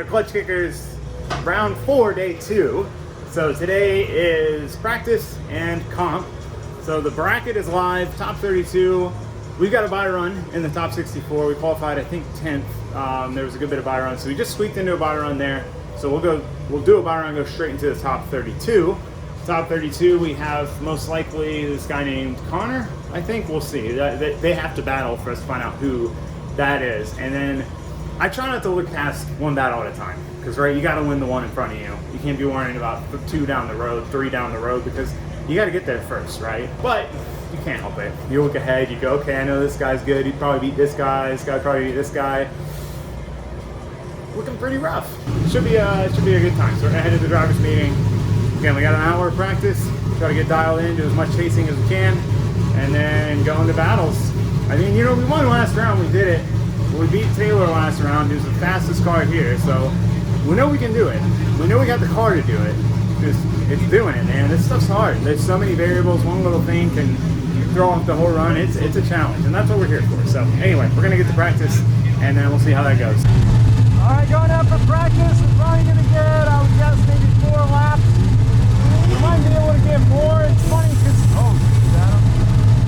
Clutch Kickers round 4, day 2. So today is practice and comp. So the bracket is live, top 32. We got a buy run in the top 64. We qualified, I think, 10th. There was a good bit of buy run, so we just squeaked into a buy run there. So we'll do a buy run, go straight into the top 32. Top 32, we have most likely this guy named Connor. I think we'll see. They have to battle for us to find out who that is. And then I try not to look past one battle at a time, because right, you got to win the one in front of you. You can't be worrying about 2 down the road, 3 down the road, because you got to get there first, right? But you can't help it. You look ahead, you go, okay, I know this guy's good. He'd probably beat this guy. This guy probably beat this guy. Looking pretty rough. Should be a good time. So we're gonna head to the driver's meeting. Again, we got an hour of practice. Try to get dialed in, do as much chasing as we can, and then go into battles. I mean, you know, we won last round. We did it. We beat Taylor last round. He was the fastest car here, so we know we can do it. We know we got the car to do it. It's doing it, man. This stuff's hard. There's so many variables. One little thing can throw off the whole run. It's a challenge, and that's what we're here for. So anyway, we're gonna get to practice, and then we'll see how that goes. All right, going out for practice. We're probably gonna get, I would guess, maybe 4 laps. We might be able to get more. It's funny because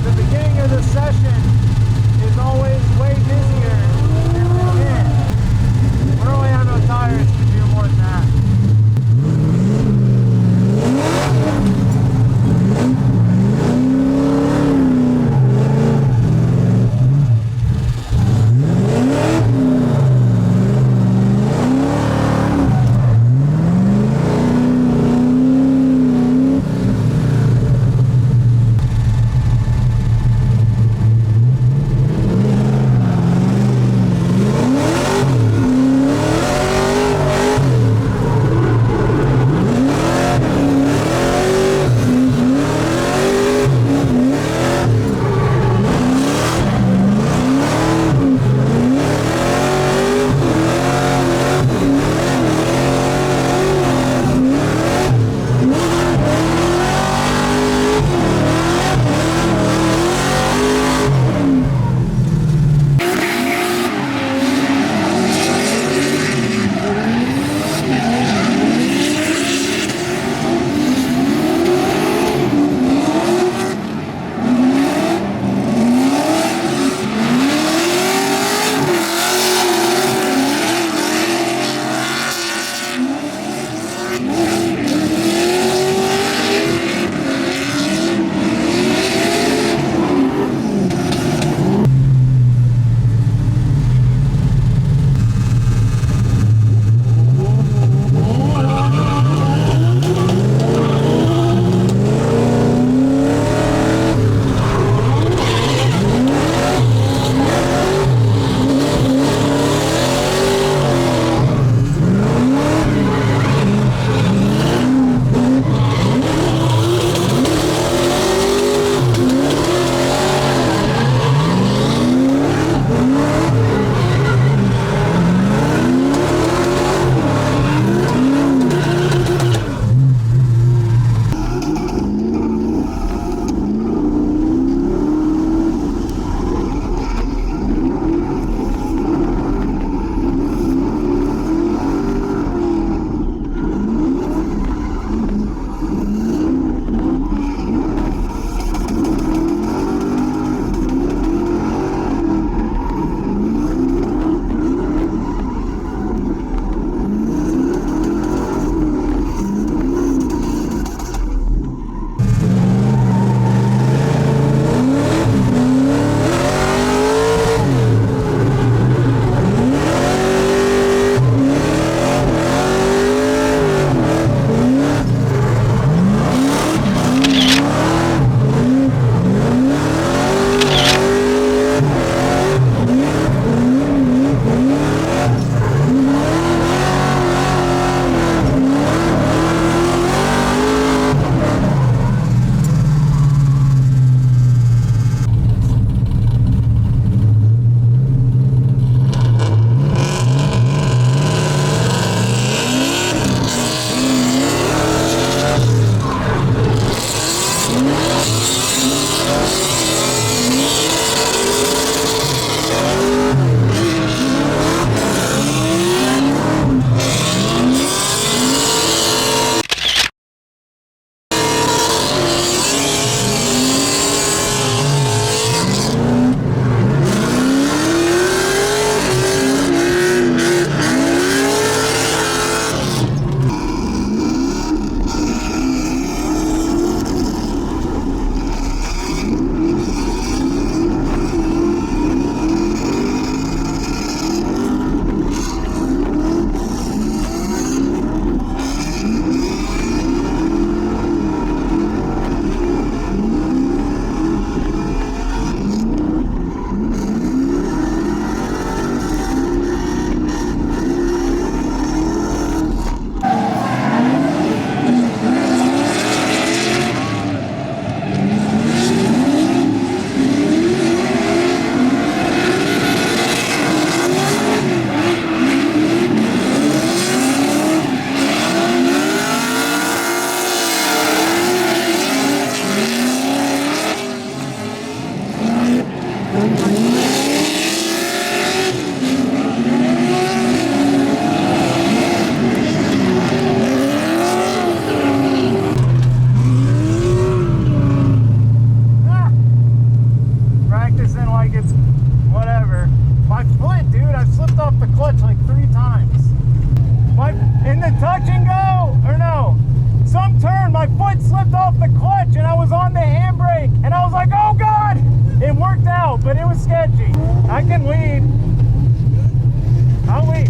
the beginning of the session is always way busier than the end. We don't really have no tires to do more than that. Practicing like it's whatever. My foot, dude, I've slipped off the clutch like 3 times. In the touch and go, or no, some turn, my foot slipped off the clutch and I was on the handbrake and I was like, oh God! It worked out, but it was sketchy. I can lead. I'll lead.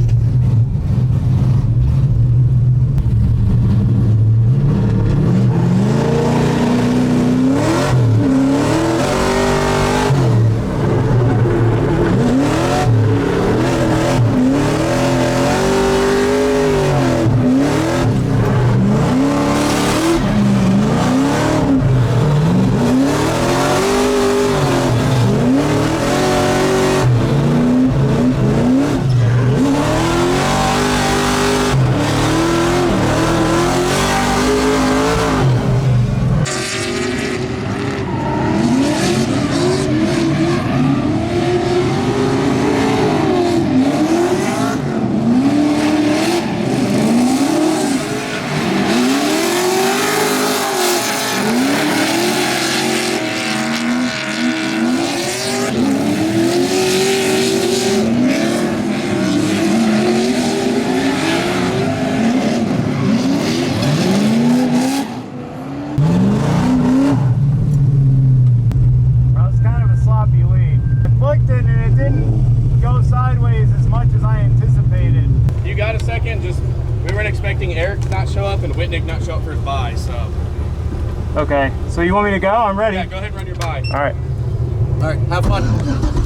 Eric to not show up and Whitnick not show up for his buy, so. Okay, so you want me to go? I'm ready. Yeah, go ahead and run your buy. All right. All right, have fun.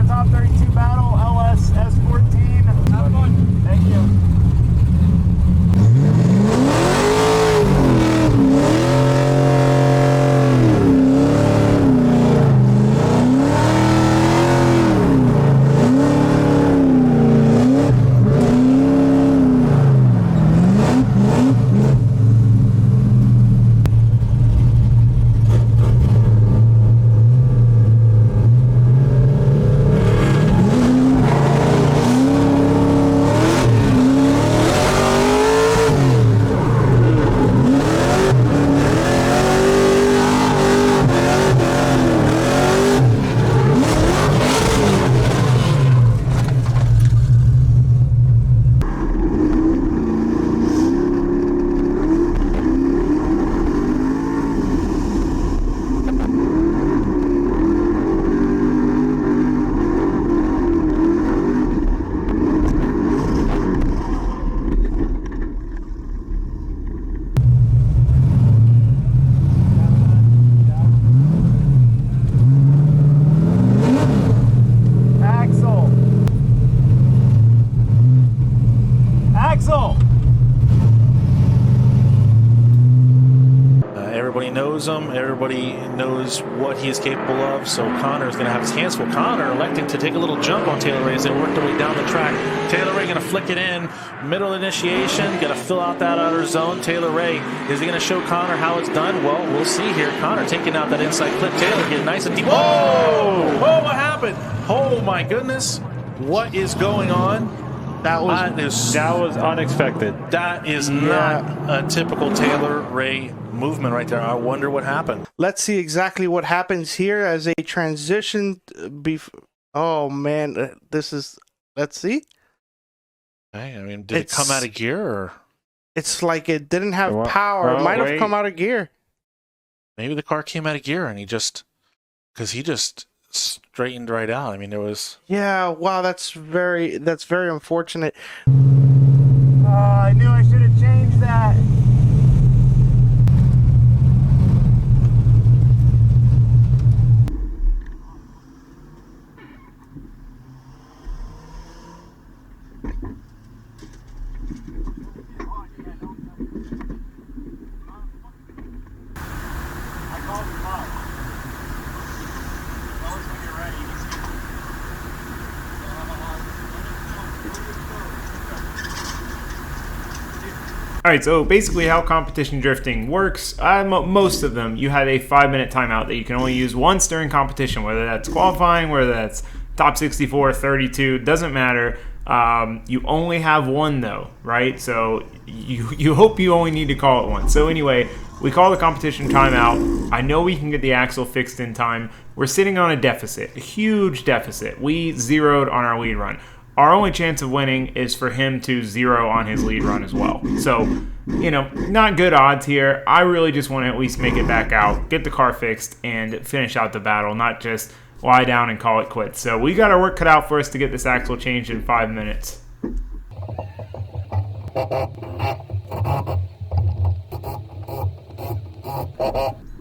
Top 32 battle, LS S14. Have fun. Thank you. Everybody knows him. Everybody knows what he is capable of. So Connor's going to have his hands full. Connor electing to take a little jump on Taylor Ray as they work their way down the track. Taylor Ray going to flick it in. Middle initiation. Going to fill out that outer zone. Taylor Ray, is he going to show Connor how it's done? Well, we'll see here. Connor taking out that inside clip. Taylor getting nice and deep. Whoa! Whoa, what happened? Oh, my goodness. What is going on? That was unexpected. That is not a typical Taylor Ray movement right there. I wonder what happened. Let's see exactly what happens here as a transition. Oh man, this is. Let's see. Okay, I mean, did it come out of gear or? It's like it didn't have power. It might have come out of gear. Maybe the car came out of gear and he just because he just straightened right out. I mean, there was. Yeah, wow, that's very unfortunate. I knew I should have changed that. All right, so basically how competition drifting works, most of them, you have a 5-minute timeout that you can only use once during competition, whether that's qualifying, whether that's top 64, 32, doesn't matter. You only have one though, right? So you hope you only need to call it once. So anyway, we call the competition timeout. I know we can get the axle fixed in time. We're sitting on a deficit, a huge deficit. We zeroed on our lead run. Our only chance of winning is for him to zero on his lead run as well. So, not good odds here. I really just want to at least make it back out, get the car fixed, and finish out the battle, not just lie down and call it quits. So we got our work cut out for us to get this axle changed in 5 minutes.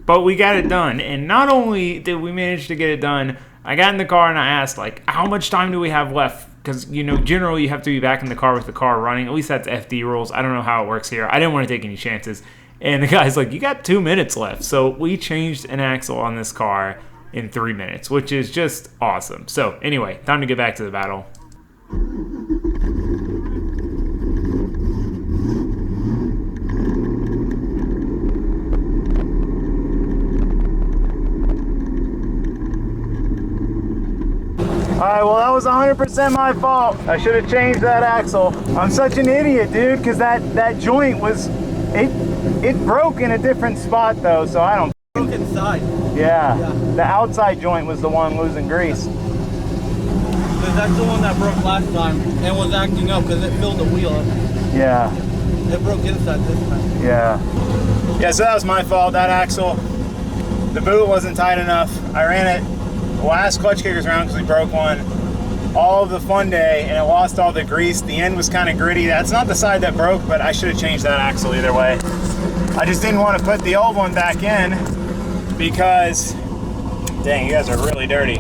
But we got it done, and not only did we manage to get it done, I got in the car and I asked, how much time do we have left? Because, generally you have to be back in the car with the car running. At least that's FD rules. I don't know how it works here. I didn't want to take any chances. And the guy's like, you got 2 minutes left. So we changed an axle on this car in 3 minutes, which is just awesome. So anyway, time to get back to the battle. Alright, well that was 100% my fault. I should have changed that axle. I'm such an idiot, dude, because that joint was, it broke in a different spot though, so I don't. Broke inside. Yeah, the outside joint was the one losing grease. Because that's the one that broke last time and was acting up because it filled the wheel up. Yeah. It broke inside this time. Yeah. Yeah, so that was my fault, that axle. The boot wasn't tight enough. I ran it the last clutch kickers round because we broke one all of the fun day and it lost all the grease. The end was kind of gritty. That's not the side that broke, but I should have changed that axle either way. I just didn't want to put the old one back in because, dang, you guys are really dirty.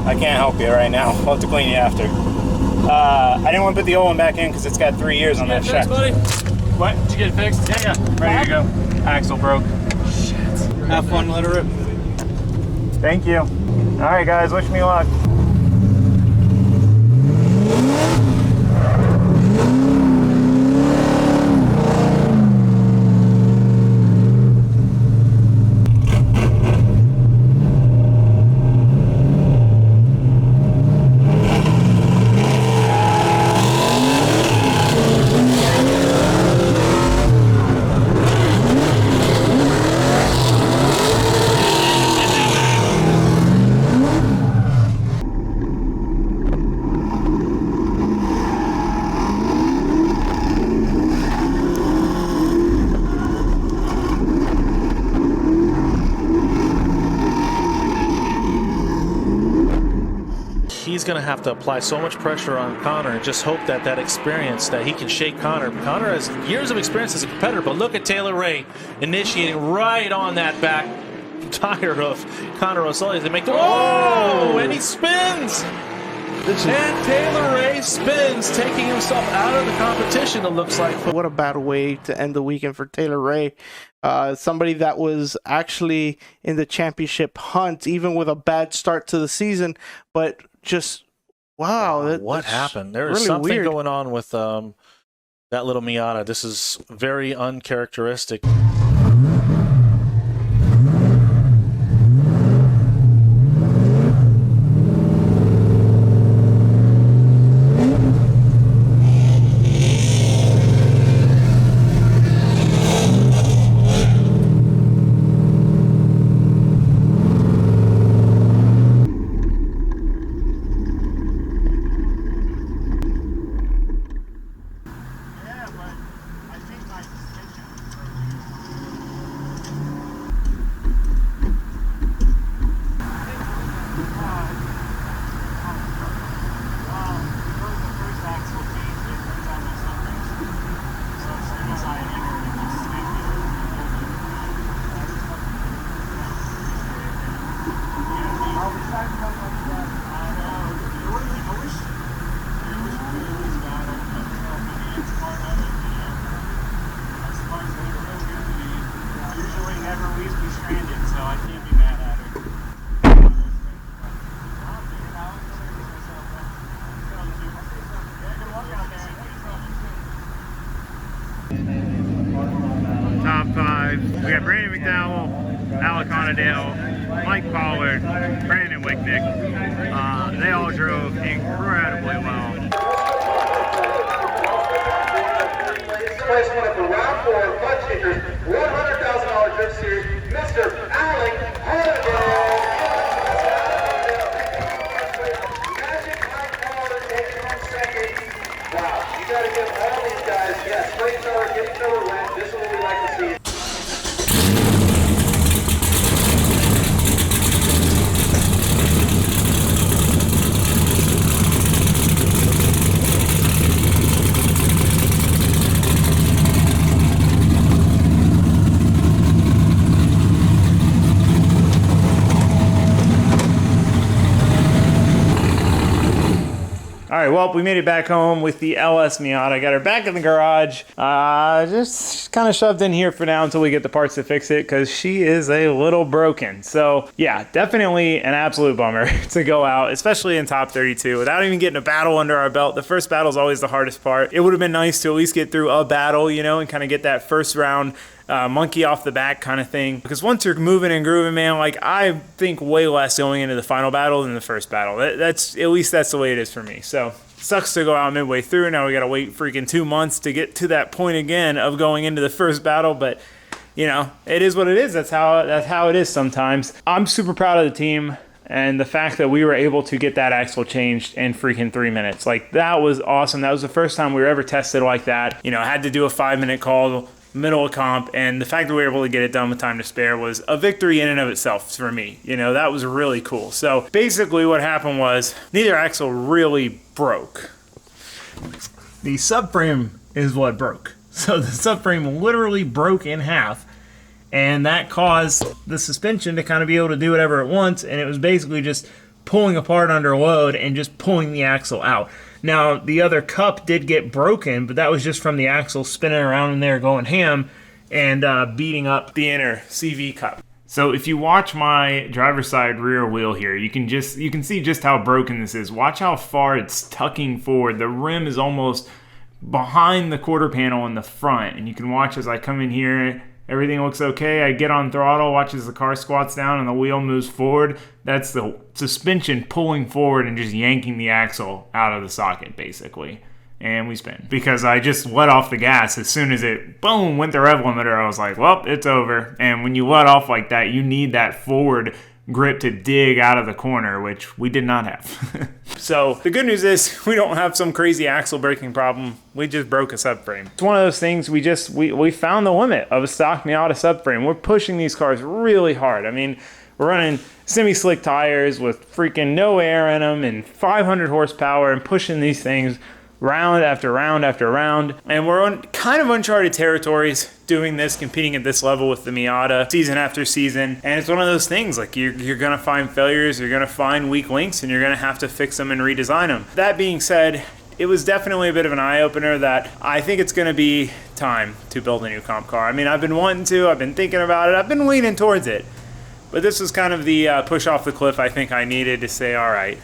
I can't help you right now. I'll have to clean you after. I didn't want to put the old one back in because it's got 3 years on that shaft. Buddy? What? Did you get it fixed? Yeah, ready to go. Axle broke. Shit. Have fun, let her rip. Thank you. All right, guys, wish me luck. He's going to have to apply so much pressure on Connor and just hope that that experience, that he can shake Connor. Connor has years of experience as a competitor, but look at Taylor Ray initiating right on that back tire of Connor O'Sullivan. They make the, oh, and he spins. And Taylor Ray spins, taking himself out of the competition, it looks like. What a bad way to end the weekend for Taylor Ray. Somebody that was actually in the championship hunt, even with a bad start to the season, but just, wow. What happened? There is really something weird going on with that little Miata. This is very uncharacteristic. We got Brandon McDowell, Alec Onadale, Mike Pollard, Brandon Wicknick. They all drove incredibly well. Place winner for round 4 Mud Kickers, $100,000 Drift Series, Mr. Alec Onadale. Magic Mike Pollard taking home second. Wow, you got to give all these guys, yes, play each other, get each other win. This is what we like to see. All right, well, we made it back home with the LS Miata. Got her back in the garage. Just kind of shoved in here for now until we get the parts to fix it because she is a little broken. So, yeah, definitely an absolute bummer to go out, especially in top 32, without even getting a battle under our belt. The first battle is always the hardest part. It would have been nice to at least get through a battle, you know, and kind of get that first round monkey off the back kind of thing. Because once you're moving and grooving, man, like I think way less going into the final battle than the first battle. That's at least that's the way it is for me. So sucks to go out midway through. Now we got to wait freaking 2 months to get to that point again of going into the first battle. But you know, it is what it is. That's how it is sometimes. I'm super proud of the team. And the fact that we were able to get that axle changed in freaking 3 minutes. Like, that was awesome. That was the first time we were ever tested like that. You know, I had to do a 5-minute call, middle of comp, and the fact that we were able to get it done with time to spare was a victory in and of itself for me. You know, that was really cool. So, basically what happened was neither axle really broke. The subframe is what broke. So, the subframe literally broke in half. And that caused the suspension to kind of be able to do whatever it wants, and it was basically just pulling apart under load and just pulling the axle out. Now, the other cup did get broken, but that was just from the axle spinning around in there going ham and beating up the inner CV cup. So if you watch my driver's side rear wheel here, you can see just how broken this is. Watch how far it's tucking forward. The rim is almost behind the quarter panel in the front, and you can watch as I come in here. Everything looks okay. I get on throttle, watch as the car squats down and the wheel moves forward. That's the suspension pulling forward and just yanking the axle out of the socket, basically. And we spin. Because I just let off the gas. As soon as it, boom, went the rev limiter, I was like, well, it's over. And when you let off like that, you need that forward grip to dig out of the corner, which we did not have. So the good news is we don't have some crazy axle braking problem. We just broke a subframe. It's one of those things we found the limit of a stock Miata subframe. We're pushing these cars really hard. I mean, we're running semi-slick tires with freaking no air in them and 500 horsepower and pushing these things round after round after round. And we're on kind of uncharted territories doing this, competing at this level with the Miata season after season. And it's one of those things, like you're gonna find failures, you're gonna find weak links, and you're gonna have to fix them and redesign them. That being said, it was definitely a bit of an eye-opener that I think it's gonna be time to build a new comp car. I mean, I've been wanting to, I've been thinking about it, I've been leaning towards it. But this was kind of the push off the cliff I think I needed to say, all right,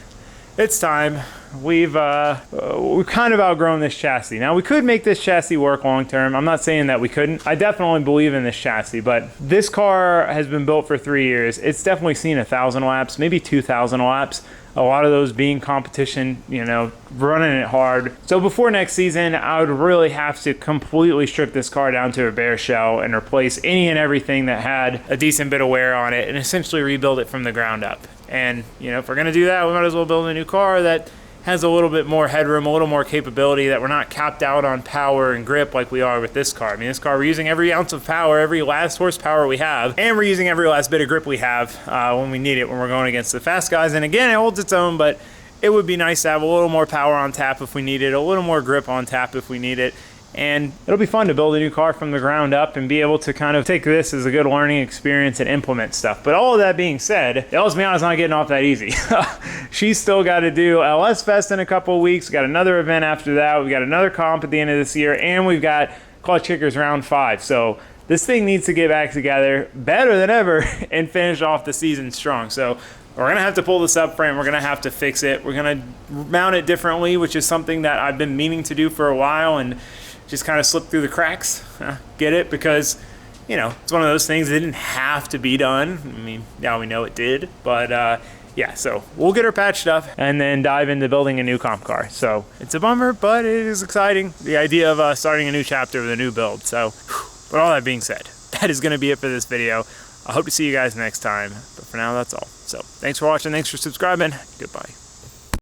it's time. We've kind of outgrown this chassis. Now, we could make this chassis work long term. I'm not saying that we couldn't. I definitely believe in this chassis, but this car has been built for 3 years. It's definitely seen 1,000 laps, maybe 2,000 laps. A lot of those being competition, you know, running it hard. So before next season, I would really have to completely strip this car down to a bare shell and replace any and everything that had a decent bit of wear on it and essentially rebuild it from the ground up. And, you know, if we're gonna do that, we might as well build a new car that has a little bit more headroom, a little more capability, that we're not capped out on power and grip like we are with this car. I mean, this car, we're using every ounce of power, every last horsepower we have, and we're using every last bit of grip we have when we need it, when we're going against the fast guys. And again, it holds its own, but it would be nice to have a little more power on tap if we need it, a little more grip on tap if we need it. And it'll be fun to build a new car from the ground up and be able to kind of take this as a good learning experience and implement stuff. But all of that being said, the LS Miata's not getting off that easy. She's still got to do LS Fest in a couple of weeks. We got another event after that. We got another comp at the end of this year, and we've got Clutch Kickers round 5. So this thing needs to get back together better than ever and finish off the season strong. So we're going to have to pull the subframe. We're going to have to fix it. We're going to mount it differently, which is something that I've been meaning to do for a while and just kind of slipped through the cracks. Get it? Because, you know, it's one of those things that didn't have to be done. I mean, now we know it did, but yeah, so we'll get her patched up and then dive into building a new comp car. So it's a bummer, but it is exciting. The idea of starting a new chapter with a new build. So, but all that being said, that is gonna be it for this video. I hope to see you guys next time, but for now, that's all. So thanks for watching, thanks for subscribing, goodbye.